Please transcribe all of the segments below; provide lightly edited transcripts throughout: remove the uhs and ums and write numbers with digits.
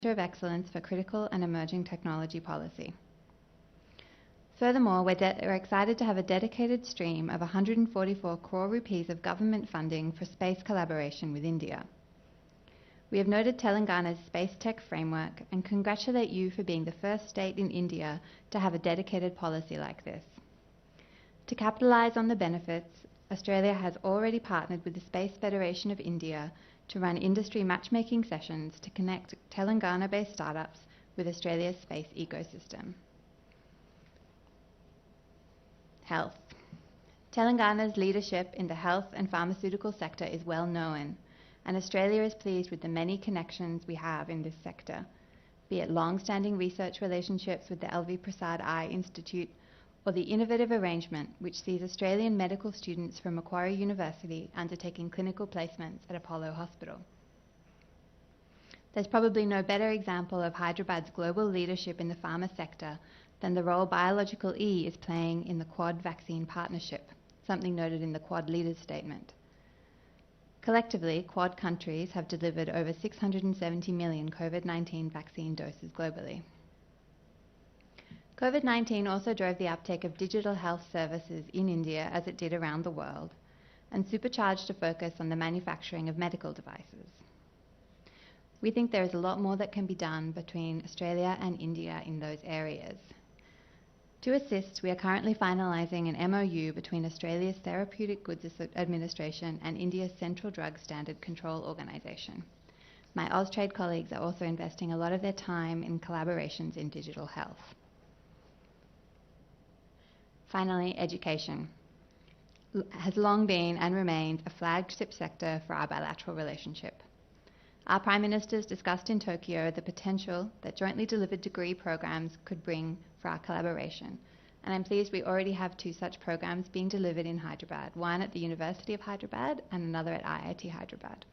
Centre of Excellence for Critical and Emerging Technology Policy. Furthermore, we're excited to have a dedicated stream of 144 crore rupees of government funding for space collaboration with India. We have noted Telangana's space tech framework and congratulate you for being the first state in India to have a dedicated policy like this. To capitalise on the benefits, Australia has already partnered with the Space Federation of India to run industry matchmaking sessions to connect Telangana-based startups with Australia's space ecosystem. Health. Telangana's leadership in the health and pharmaceutical sector is well known, and Australia is pleased with the many connections we have in this sector, be it long-standing research relationships with the LV Prasad Eye Institute or the innovative arrangement which sees Australian medical students from Macquarie University undertaking clinical placements at Apollo Hospital. There's probably no better example of Hyderabad's global leadership in the pharma sector than the role Biological E is playing in the Quad vaccine partnership, something noted in the Quad Leaders Statement. Collectively, Quad countries have delivered over 670 million COVID-19 vaccine doses globally. COVID-19 also drove the uptake of digital health services in India as it did around the world, and supercharged a focus on the manufacturing of medical devices. We think there is a lot more that can be done between Australia and India in those areas. To assist, we are currently finalising an MOU between Australia's Therapeutic Goods Administration and India's Central Drug Standard Control Organisation. My Austrade colleagues are also investing a lot of their time in collaborations in digital health. Finally, education has long been and remains a flagship sector for our bilateral relationship. Our Prime Ministers discussed in Tokyo the potential that jointly delivered degree programs could bring for our collaboration, and I'm pleased we already have 2 such programs being delivered in Hyderabad, one at the University of Hyderabad and another at IIT Hyderabad.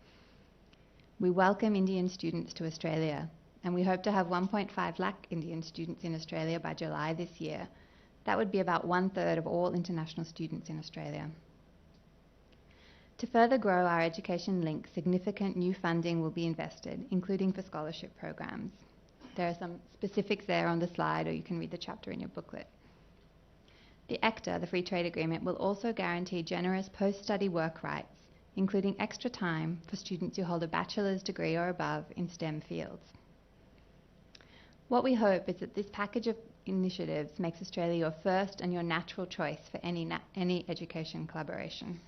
We welcome Indian students to Australia, and we hope to have 1.5 lakh Indian students in Australia by July this year. That would be about 1/3 of all international students in Australia. To further grow our education link, significant new funding will be invested, including for scholarship programs. There are some specifics there on the slide, or you can read the chapter in your booklet. The ECTA, the Free Trade Agreement, will also guarantee generous post-study work rights, including extra time for students who hold a bachelor's degree or above in STEM fields. What we hope is that this package of initiatives makes Australia your first and your natural choice for any education collaboration.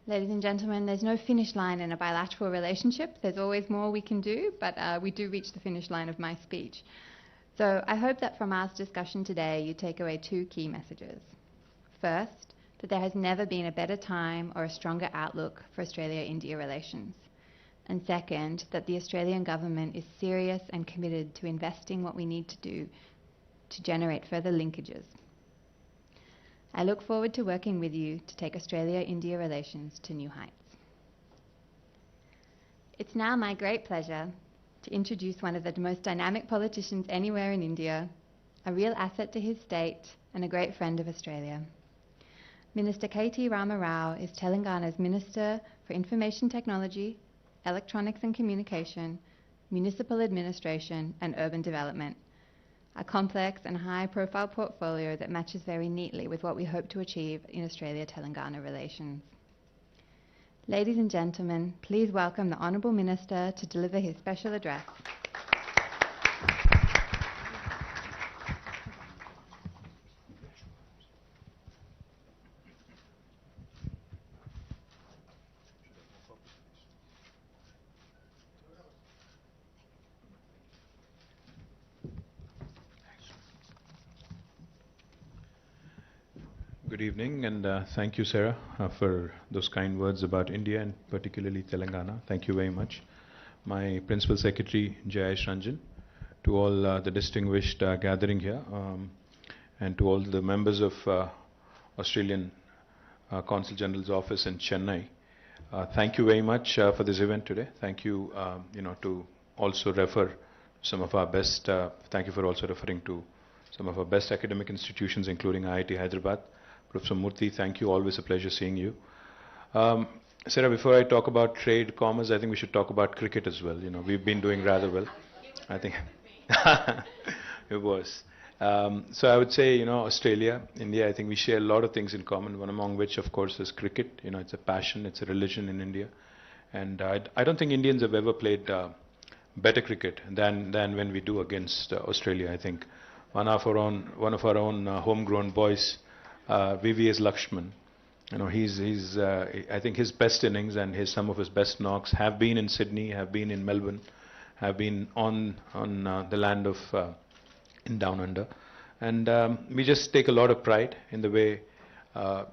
Ladies and gentlemen, there's no finish line in a bilateral relationship. There's always more we can do, but we do reach the finish line of my speech. So I hope that from our discussion today, you take away 2 key messages. First, that there has never been a better time or a stronger outlook for Australia-India relations. And second, that the Australian government is serious and committed to investing what we need to do to generate further linkages. I look forward to working with you to take Australia-India relations to new heights. It's now my great pleasure to introduce one of the most dynamic politicians anywhere in India, a real asset to his state and a great friend of Australia. Minister KT Rama Rao is Telangana's Minister for Information Technology, Electronics and Communication, Municipal Administration and Urban Development, a complex and high-profile portfolio that matches very neatly with what we hope to achieve in Australia-Telangana relations. Ladies and gentlemen, please welcome the Honourable Minister to deliver his special address. Good evening, and thank you, Sarah, for those kind words about India and particularly Telangana. Thank you very much. My Principal Secretary, Jayesh Ranjan, to all the distinguished gathering here, and to all the members of Australian Consul General's office in Chennai. Thank you very much for this event today. Thank you, to also refer some of our best, thank you for also referring to some of our best academic institutions, including IIT Hyderabad. Professor Murthy, thank you. Always a pleasure seeing you. Sarah, before I talk about trade, commerce, I think we should talk about cricket as well. You know, we've been doing rather well. I think it was. So I would say, you know, Australia, India, I think we share a lot of things in common, one among which, of course, is cricket. You know, it's a passion, it's a religion in India. And I don't think Indians have ever played better cricket than when we do against Australia. I think one of our own homegrown boys, VVS Lakshman, you know, I think his best innings and some of his best knocks have been in Sydney, have been in Melbourne, have been on the land of in Down Under, and we just take a lot of pride in the way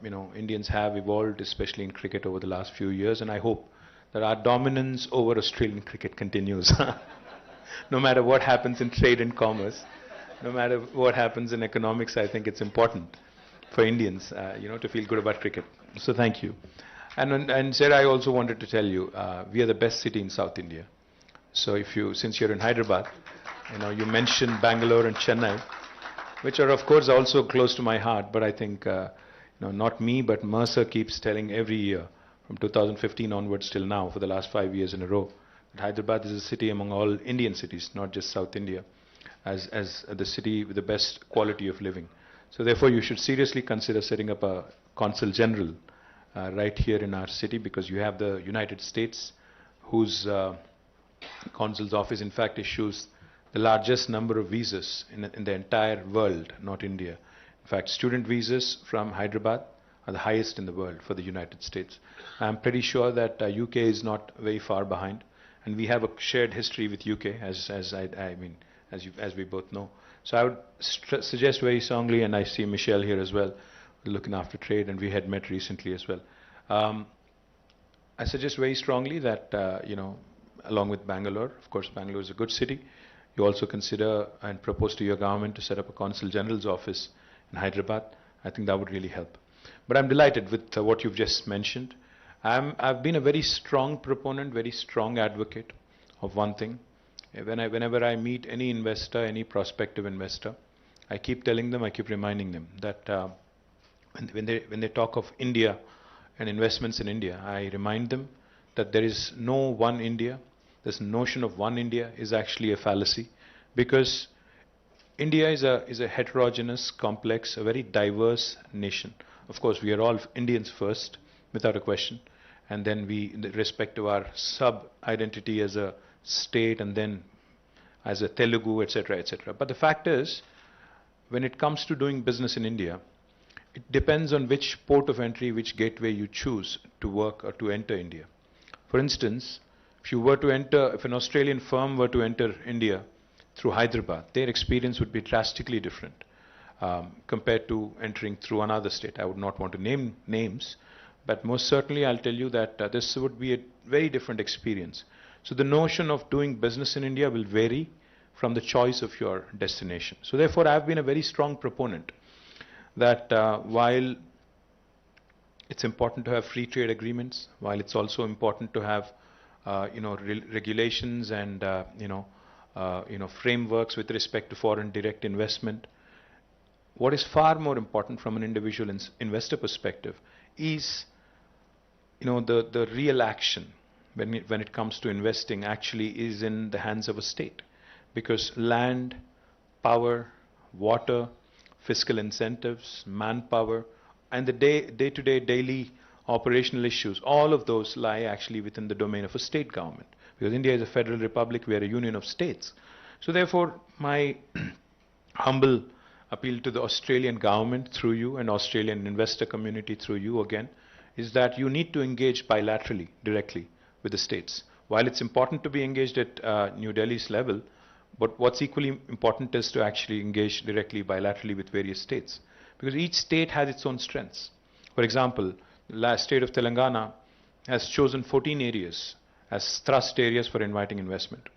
you know, Indians have evolved, especially in cricket over the last few years, and I hope that our dominance over Australian cricket continues. No matter what happens in trade and commerce, no matter what happens in economics, I think it's important for Indians, you know, to feel good about cricket. So thank you. And Sarah, I also wanted to tell you, we are the best city in South India. So since you're in Hyderabad, you know, you mentioned Bangalore and Chennai, which are of course also close to my heart, but I think, you know, not me, but Mercer keeps telling every year, from 2015 onwards till now, for the last 5 years in a row, that Hyderabad is a city among all Indian cities, not just South India, as the city with the best quality of living. So therefore, you should seriously consider setting up a consul general right here in our city, because you have the United States, whose consul's office, in fact, issues the largest number of visas in the entire world, not India. In fact, student visas from Hyderabad are the highest in the world for the United States. I'm pretty sure that UK is not very far behind, and we have a shared history with UK, as we both know. So I would suggest very strongly, and I see Michelle here as well, looking after trade, and we had met recently as well. I suggest very strongly that, you know, along with Bangalore, of course, Bangalore is a good city, you also consider and propose to your government to set up a Consul General's office in Hyderabad. I think that would really help. But I'm delighted with what you've just mentioned. I've been a very strong proponent, very strong advocate of one thing. Whenever I meet any investor, any prospective investor, I keep telling them, I keep reminding them that when they talk of India and investments in India, I remind them that there is no one India. This notion of one India is actually a fallacy, because India is a heterogeneous, complex, a very diverse nation. Of course, we are all Indians first, without a question, and then we, in respect to our sub-identity as a state, and then as a Telugu, etc., etc. But the fact is, when it comes to doing business in India, it depends on which port of entry, which gateway you choose to work or to enter India. For instance, if an Australian firm were to enter India through Hyderabad, their experience would be drastically different compared to entering through another state. I would not want to name names, but most certainly I'll tell you that this would be a very different experience. So the notion of doing business in India will vary from the choice of your destination. So therefore, I've been a very strong proponent that while it's important to have free trade agreements, while it's also important to have regulations and frameworks with respect to foreign direct investment, what is far more important from an individual investor perspective is the real action when it comes to investing actually is in the hands of a state, because land, power, water, fiscal incentives, manpower, and the day-to-day daily operational issues, all of those lie actually within the domain of a state government, because India is a federal republic, we are a union of states. So therefore, my humble appeal to the Australian government through you and Australian investor community through you again is that you need to engage bilaterally, directly with the states. While it's important to be engaged at New Delhi's level, but what's equally important is to actually engage directly, bilaterally with various states, because each state has its own strengths. For example, the last state of Telangana has chosen 14 areas as thrust areas for inviting investment.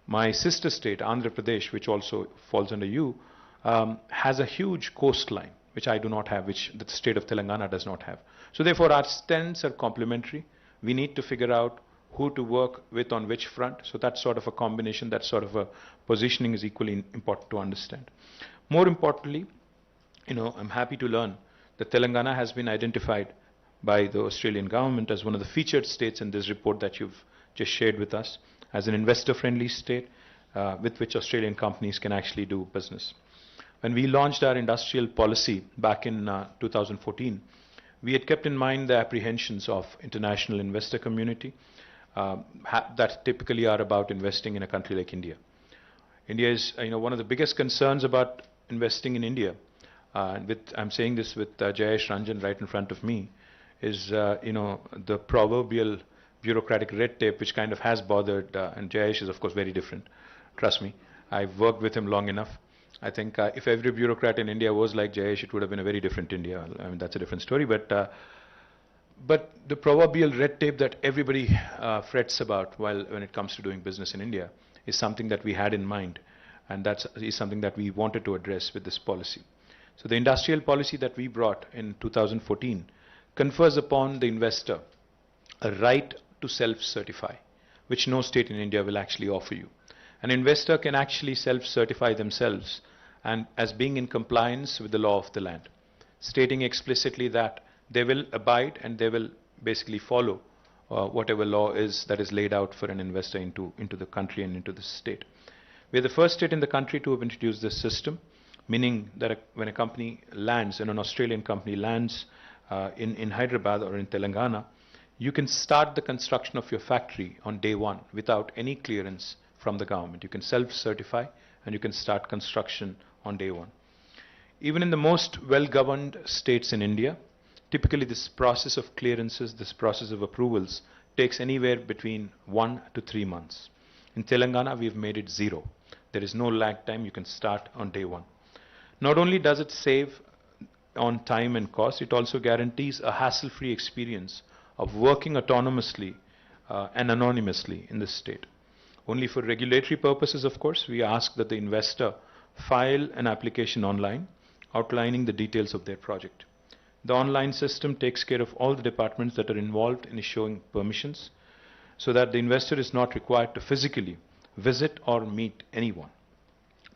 My sister state, Andhra Pradesh, which also falls under you, has a huge coastline, which I do not have, which the state of Telangana does not have. So therefore, our strengths are complementary. We need to figure out who to work with on which front. So that sort of a combination, that sort of a positioning is equally important to understand. More importantly, I'm happy to learn that Telangana has been identified by the Australian government as one of the featured states in this report that you've just shared with us, as an investor-friendly state with which Australian companies can actually do business. When we launched our industrial policy back in 2014, we had kept in mind the apprehensions of international investor community that typically are about investing in a country like India. India is one of the biggest concerns about investing in India. I'm saying this with Jayesh Ranjan right in front of me, is the proverbial bureaucratic red tape which kind of has bothered, and Jayesh is of course very different, trust me. I've worked with him long enough. I think if every bureaucrat in India was like Jayesh, it would have been a very different India. I mean, that's a different story, but the proverbial red tape that everybody frets about when it comes to doing business in India is something that we had in mind, and that is something that we wanted to address with this policy. So the industrial policy that we brought in 2014 confers upon the investor a right to self-certify, which no state in India will actually offer you. An investor can actually self-certify themselves and as being in compliance with the law of the land, stating explicitly that they will abide and they will basically follow whatever law is that is laid out for an investor into the country and into the state. We are the first state in the country to have introduced this system, meaning that when a company lands, and an Australian company lands in Hyderabad or in Telangana, you can start the construction of your factory on day one without any clearance from the government. You can self-certify and you can start construction on day one. Even in the most well-governed states in India, typically this process of clearances, this process of approvals takes anywhere between 1 to 3 months. In Telangana, we've made it 0. There is no lag time. You can start on day one. Not only does it save on time and cost, it also guarantees a hassle-free experience of working autonomously and anonymously in this state. Only for regulatory purposes, of course, we ask that the investor file an application online outlining the details of their project. The online system takes care of all the departments that are involved in issuing permissions, so that the investor is not required to physically visit or meet anyone.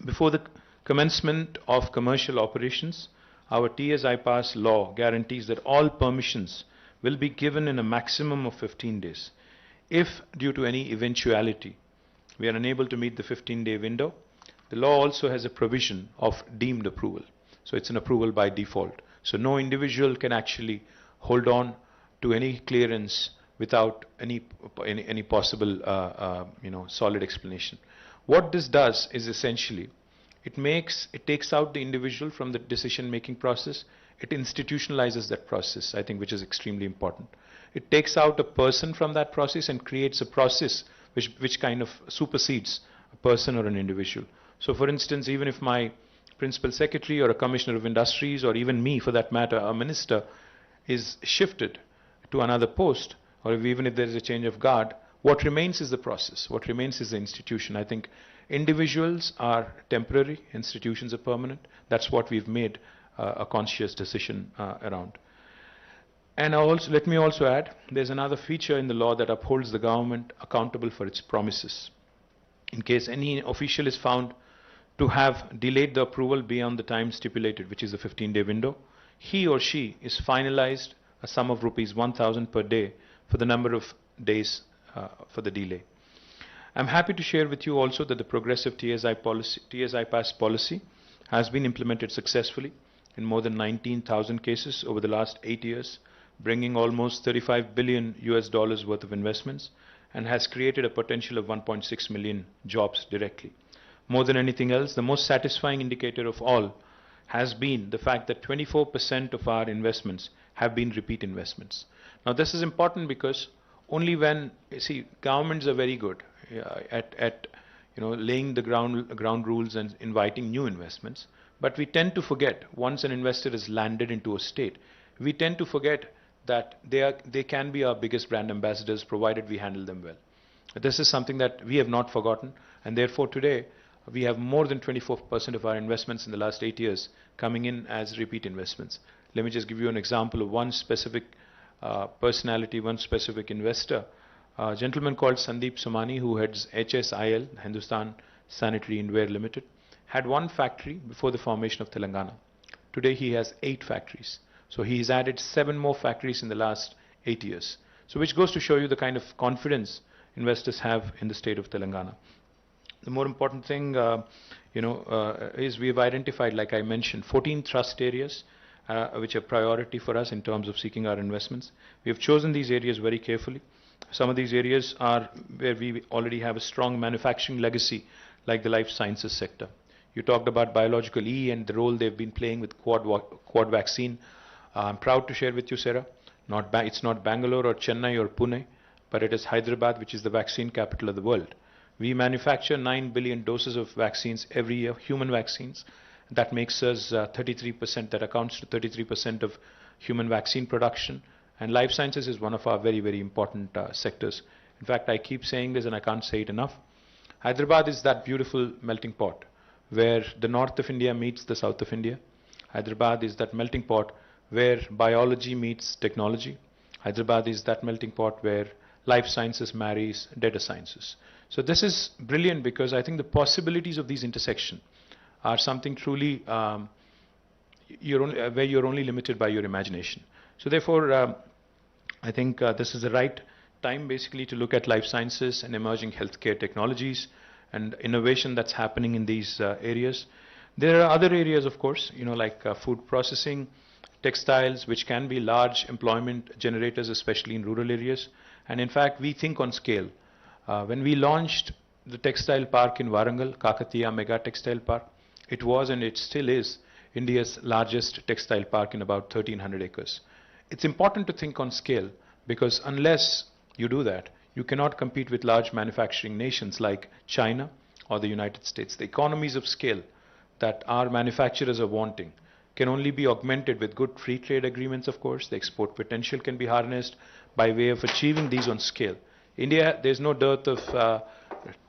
Before the commencement of commercial operations, our TS-IPAS law guarantees that all permissions will be given in a maximum of 15 days. If, due to any eventuality, we are unable to meet the 15-day window, the law also has a provision of deemed approval. So it's an approval by default. So no individual can actually hold on to any clearance without any possible solid explanation. What this does is essentially it takes out the individual from the decision-making process. It institutionalizes that process, I think, which is extremely important. It takes out a person from that process and creates a process which kind of supersedes a person or an individual. So for instance, even if my principal secretary or a commissioner of industries, or even me for that matter, a minister, is shifted to another post, or even if there is a change of guard, what remains is the process. What remains is the institution. I think individuals are temporary, institutions are permanent. That's what we've made a conscious decision around. And let me also add, there's another feature in the law that upholds the government accountable for its promises. In case any official is found to have delayed the approval beyond the time stipulated, which is the 15-day window, he or she is finalized a sum of rupees 1,000 per day for the number of days for the delay. I'm happy to share with you also that the progressive TS-IPAS policy has been implemented successfully in more than 19,000 cases over the last 8 years, bringing almost $35 billion worth of investments, and has created a potential of 1.6 million jobs directly. More than anything else, the most satisfying indicator of all has been the fact that 24% of our investments have been repeat investments. Now this is important because only when, governments are very good at laying the ground rules and inviting new investments, but we tend to forget, once an investor is landed into a state, we tend to forget that they can be our biggest brand ambassadors provided we handle them well. This is something that we have not forgotten, and therefore today we have more than 24% of our investments in the last 8 years coming in as repeat investments. Let me just give you an example of one specific personality, one specific investor, a gentleman called Sandeep Somani, who heads HSIL, Hindustan Sanitary Inware Limited, had one factory before the formation of Telangana. Today he has 8 factories. So he's added 7 more factories in the last 8 years. So which goes to show you the kind of confidence investors have in the state of Telangana. The more important thing, is we've identified, like I mentioned, 14 thrust areas which are priority for us in terms of seeking our investments. We have chosen these areas very carefully. Some of these areas are where we already have a strong manufacturing legacy, like the life sciences sector. You talked about biological E and the role they've been playing with quad vaccine. I'm proud to share with you, Sarah, it's not Bangalore or Chennai or Pune, but it is Hyderabad, which is the vaccine capital of the world. We manufacture 9 billion doses of vaccines every year, human vaccines. That makes us 33%, that accounts to 33% of human vaccine production. And life sciences is one of our very, very important sectors. In fact, I keep saying this and I can't say it enough. Hyderabad is that beautiful melting pot where the north of India meets the south of India. Hyderabad is that melting pot where biology meets technology. Hyderabad is that melting pot where life sciences marries data sciences. So this is brilliant because I think the possibilities of these intersections are something truly where you're only limited by your imagination. So therefore, I think this is the right time basically to look at life sciences and emerging healthcare technologies and innovation that's happening in these areas. There are other areas, of course, like food processing, textiles, which can be large employment generators, especially in rural areas. And in fact, we think on scale. When we launched the textile park in Warangal, KTR Mega Textile Park, it was and it still is India's largest textile park in about 1,300 acres. It's important to think on scale because unless you do that, you cannot compete with large manufacturing nations like China or the United States. The economies of scale that our manufacturers are wanting can only be augmented with good free trade agreements, of course. The export potential can be harnessed by way of achieving these on scale. India, there's no dearth of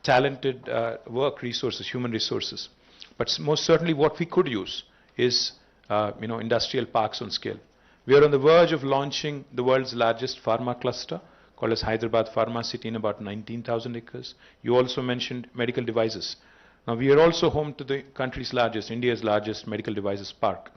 talented work resources, human resources. But most certainly what we could use is industrial parks on scale. We are on the verge of launching the world's largest pharma cluster called as Hyderabad Pharma City in about 19,000 acres. You also mentioned medical devices. Now we are also home to the country's largest, India's largest medical devices park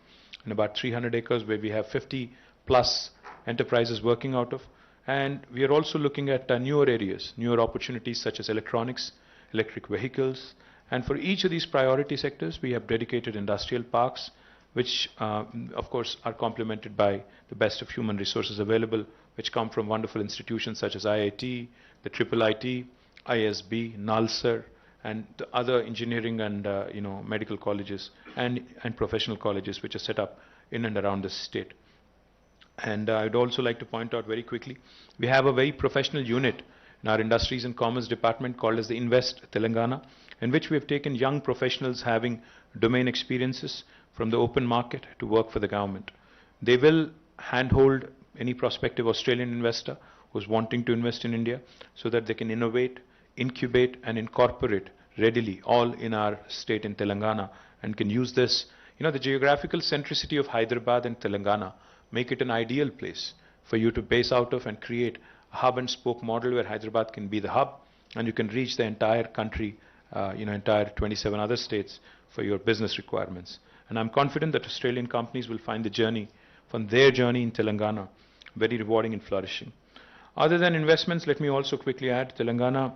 in about 300 acres where we have 50 plus enterprises working out of. And we are also looking at newer areas, newer opportunities such as electronics, electric vehicles. And for each of these priority sectors, we have dedicated industrial parks, which of course are complemented by the best of human resources available, which come from wonderful institutions such as IIT, the IIIT, ISB, NALSAR, and the other engineering and medical colleges and professional colleges which are set up in and around the state. And I'd also like to point out very quickly, we have a very professional unit in our Industries and Commerce Department called as the Invest Telangana, in which we have taken young professionals having domain experiences from the open market to work for the government. They will handhold any prospective Australian investor who's wanting to invest in India so that they can innovate, incubate and incorporate readily all in our state in Telangana and can use this. The geographical centricity of Hyderabad and Telangana make it an ideal place for you to base out of and create a hub and spoke model where Hyderabad can be the hub and you can reach the entire country, entire 27 other states for your business requirements. And I'm confident that Australian companies will find their journey in Telangana very rewarding and flourishing. Other than investments, let me also quickly add, Telangana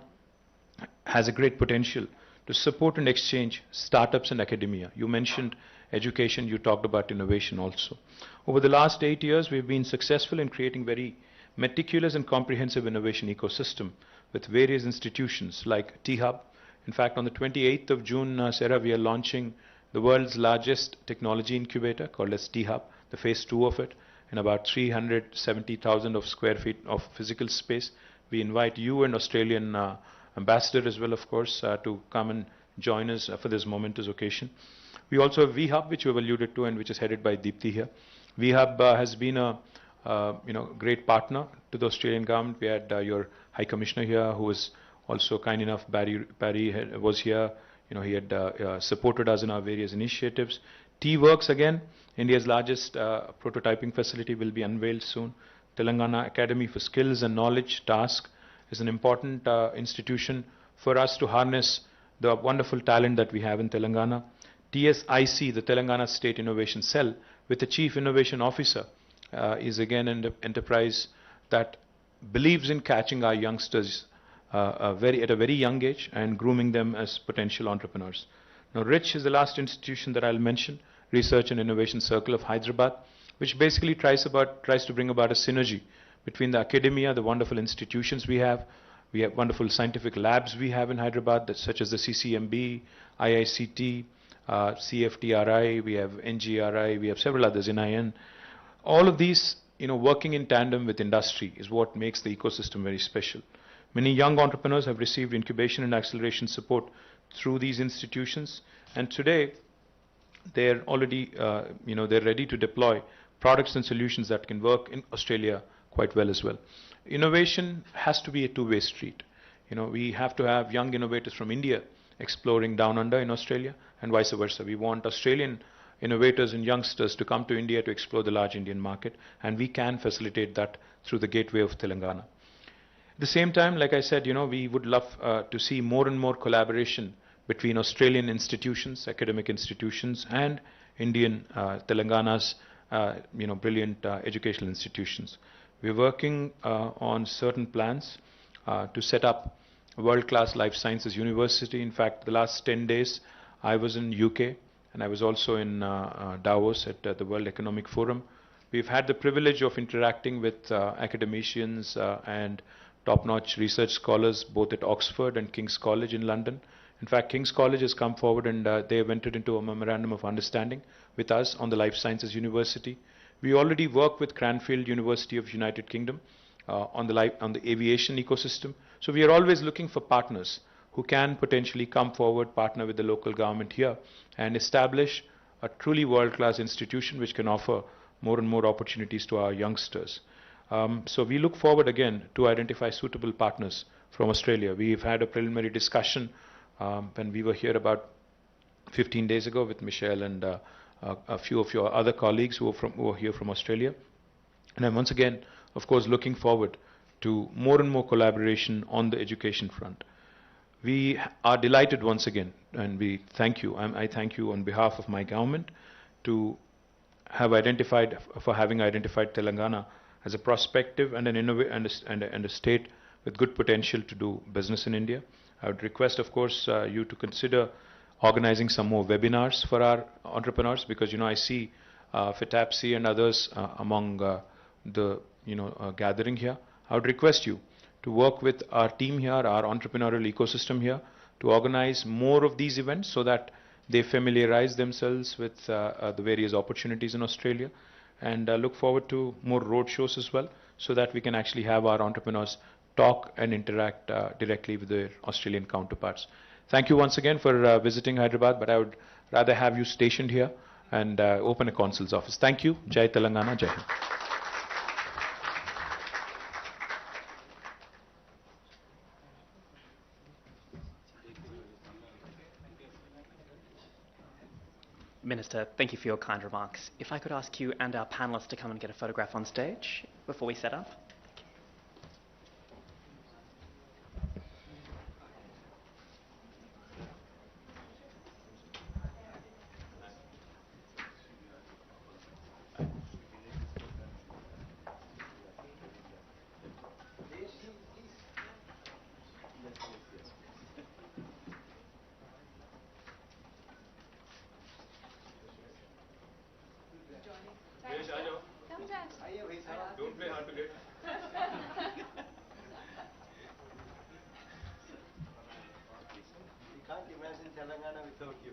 has a great potential to support and exchange startups and academia. You mentioned education, you talked about innovation also. Over the last 8 years, we've been successful in creating very meticulous and comprehensive innovation ecosystem with various institutions like T-Hub. In fact, on the 28th of June, Sarah, we are launching the world's largest technology incubator called as T-Hub, the phase 2 of it, in about 370,000 of square feet of physical space. We invite you and Australian ambassador as well, of course, to come and join us for this momentous occasion. We also have VHub, which we've alluded to and which is headed by Deepthi here. VHub has been a great partner to the Australian government. We had your High Commissioner here who was also kind enough, Barry was here. He had supported us in our various initiatives. T-Works again, India's largest prototyping facility will be unveiled soon. Telangana Academy for Skills and Knowledge Task is an important institution for us to harness the wonderful talent that we have in Telangana. TSIC, the Telangana State Innovation Cell, with a Chief Innovation Officer is again an enterprise that believes in catching our youngsters at a very young age and grooming them as potential entrepreneurs. Now, RICH is the last institution that I'll mention, Research and Innovation Circle of Hyderabad, which basically tries to bring about a synergy between the academia, the wonderful institutions we have wonderful scientific labs we have in Hyderabad, such as the CCMB, IICT, CFTRI, we have NGRI, we have several others, NIN. All of these, working in tandem with industry is what makes the ecosystem very special. Many young entrepreneurs have received incubation and acceleration support through these institutions, and today they're already, they're ready to deploy products and solutions that can work in Australia quite well as well. Innovation has to be a two-way street. We have to have young innovators from India exploring down under in Australia, and vice versa. We want Australian innovators and youngsters to come to India to explore the large Indian market, and we can facilitate that through the gateway of Telangana. At the same time, like I said, we would love to see more and more collaboration between Australian institutions, academic institutions, and Indian Telangana's brilliant educational institutions. We're working on certain plans to set up a world-class life sciences university. In fact, the last 10 days I was in UK, and I was also in Davos at the World Economic Forum. We've had the privilege of interacting with academicians and top-notch research scholars both at Oxford and King's College in London. In fact, King's College has come forward and they have entered into a memorandum of understanding with us on the Life Sciences University. We already work with Cranfield University of United Kingdom on the aviation ecosystem. So we are always looking for partners who can potentially come forward, partner with the local government here, and establish a truly world-class institution which can offer more and more opportunities to our youngsters. So we look forward again to identify suitable partners from Australia. We've had a preliminary discussion when we were here about 15 days ago with Michelle and a few of your other colleagues who are here from Australia. And I'm once again, of course, looking forward to more and more collaboration on the education front. We are delighted once again, and we thank you. I thank you on behalf of my government for having identified Telangana as a prospective and a state with good potential to do business in India. I would request, of course, you to consider organizing some more webinars for our entrepreneurs, because I see FITAPSI and others among the gathering here. I would request you to work with our team here, our entrepreneurial ecosystem here, to organize more of these events so that they familiarize themselves with the various opportunities in Australia, and look forward to more road shows as well, so that we can actually have our entrepreneurs talk and interact directly with their Australian counterparts. Thank you once again for visiting Hyderabad, but I would rather have you stationed here and open a consul's office. Thank you. Jai Telangana, Jai Hind. Minister, thank you for your kind remarks. If I could ask you and our panellists to come and get a photograph on stage before we set up. Don't play hard to get. We can't imagine Telangana without you.